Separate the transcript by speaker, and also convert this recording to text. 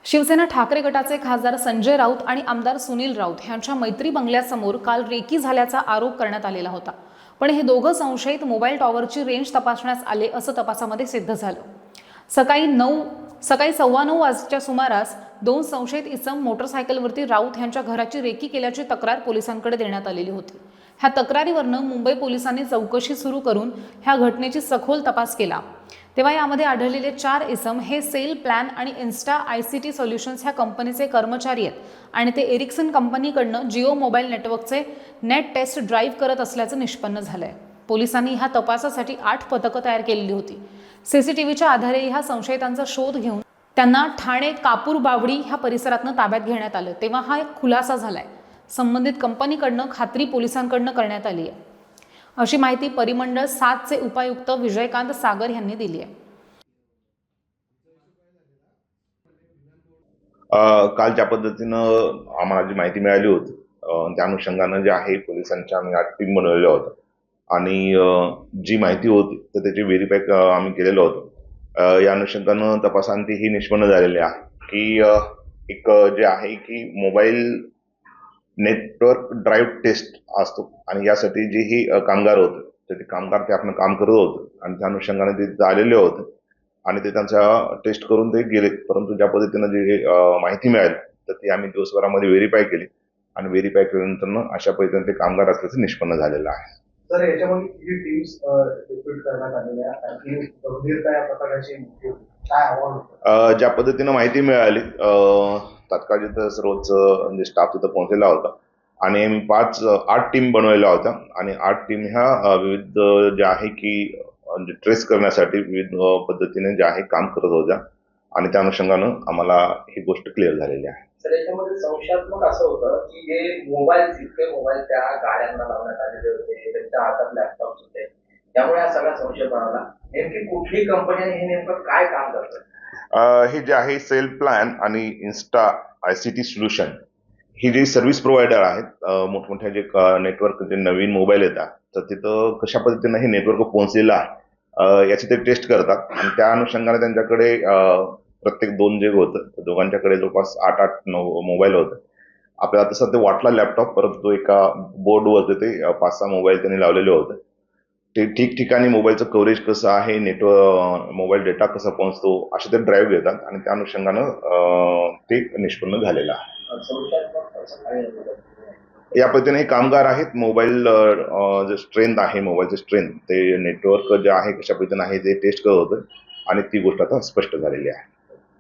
Speaker 1: शिवसेना ठाकरे गटाचे खासदार संजय राऊत आणि आमदार सुनील राऊत यांच्या मैत्री बंगल्यासमोर काल रेकी झाल्याचा आरोप करण्यात आलेला होता। पण हे दोघं संशयित मोबाईल टॉवरची रेंज तपासण्यास आले असं तपासामध्ये सिद्ध झालं। सकाळी 9:15 वाजच्या सुमारास दोन संशयित इसम मोटरसायकलवरती राऊत यांच्या घराची रेकी केल्याची तक्रार पोलिसांकडे देण्यात आलेली होती। ह्या तक्रारीवरनं मुंबई पोलिसांनी चौकशी सुरू करून ह्या घटनेची सखोल तपास केला। तेव्हा यामध्ये आढळलेले 4 इसम हे सेल प्लॅन आणि इन्स्टा आयसीटी सोल्युशन्स ह्या कंपनीचे कर्मचारी आहेत आणि ते एरिक्सन कंपनीकडनं जिओ मोबाईल नेटवर्कचे नेट टेस्ट ड्राईव्ह करत असल्याचं निष्पन्न झालंय। पोलिसांनी ह्या तपासासाठी 8 पथकं तयार केलेली होती। सीसीटीव्हीच्या आधारे ह्या संशयितांचा शोध घेऊन त्यांना ठाणे कापूर बावडी ह्या परिसरातनं ताब्यात घेण्यात आलं। तेव्हा हा एक खुलासा झालाय। संबंधित कंपनीकडनं खात्री पोलिसांकडनं करण्यात आली आहे, अशी माहिती परिमंडळ 7 चे उपायुक्त विजयकांत सागर यांनी दिली आहे।
Speaker 2: काल ज्या पद्धतीनं आम्हाला जी माहिती मिळाली होती त्या अनुषंगानं जे आहे पोलिसांच्या आम्ही 8 टीम बनवलेल्या होत्या आणि जी माहिती होती तर त्याची व्हेरीफाय आम्ही केलेलं होतं। या अनुषंगानं तपासांती ही निष्पन्न झालेली आहे की एक जे आहे की मोबाईल नेटवर्क ड्राईव्ह टेस्ट असतो आणि यासाठी जे ही कामगार होते तर ते कामगार ते आपण काम करत होते आणि त्या अनुषंगाने ते आलेले होते आणि ते त्यांचा टेस्ट करून ते गेले। परंतु ज्या पद्धतीनं जे माहिती मिळाली तर ती आम्ही दिवसभरामध्ये व्हेरीफाय केली आणि व्हेरीफाय केल्यानंतर अशा पद्धतीने ते कामगार असल्याचं निष्पन्न झालेलं आहे।
Speaker 3: सर, याच्यामध्ये किती टीम्स रिक्रूट करण्यात आलेल्या आणि गंभीरता या प्रकाराची काय आव्हान होतं?
Speaker 2: ज्या पद्धतीनं माहिती मिळाली तात्काळ जिथं सर्वच म्हणजे स्टाफ तिथं पोहोचलेला होता आणि आम्ही 8 टीम बनवलेल्या होत्या आणि 8 टीम ह्या विविध ज्या आहे की ट्रेस करण्यासाठी विविध पद्धतीने जे आहे काम करत होत्या आणि त्या अनुषंगानं आम्हाला ही गोष्ट क्लिअर झालेली आहे।
Speaker 3: सर, याच्यामध्ये संशयात्मक असं होतं की जे जितके मोबाईल त्या गाड्यांना लावण्यात आलेले होते, त्यांच्या हातात लॅपटॉप होते, त्यामुळे हा सगळा संशय बनवला। नेमकी कुठली कंपनी आणि हे नेमकं काय काम करतं?
Speaker 2: हे जे आहे सेल प्लॅन आणि इन्स्टा आयसीटी सोल्युशन ही जी सर्व्हिस प्रोव्हायडर आहेत मोठमोठ्या जे नेटवर्क जे नवीन मोबाईल येतात तर तिथं कशा पद्धतीनं हे नेटवर्क पोहोचलेलं आहे याची ते टेस्ट करतात आणि त्या अनुषंगाने त्यांच्याकडे प्रत्येक 2 जे होतं दोघांच्याकडे जवळपास 8-9 मोबाईल होते। आपल्याला तसं ते वाटला लॅपटॉप, परंतु एका बोर्डवर ते 5-6 मोबाईल त्यांनी लावलेले होते। ते ठिकठिकाणी मोबाईलचं कव्हरेज कसं आहे, नेटवर्क मोबाईल डेटा कसा पोहोचतो असे ते ड्राईव्ह घेतात आणि त्या अनुषंगानं ते निष्पन्न झालेलं आहे। या पद्धतीने कामगार आहेत। मोबाईल जे स्ट्रेंथ आहे, मोबाईलचे स्ट्रेंथ ते नेटवर्क जे आहे कशा पद्धतीने आहे ते टेस्ट करत होतं आणि ती गोष्ट आता स्पष्ट झालेली आहे।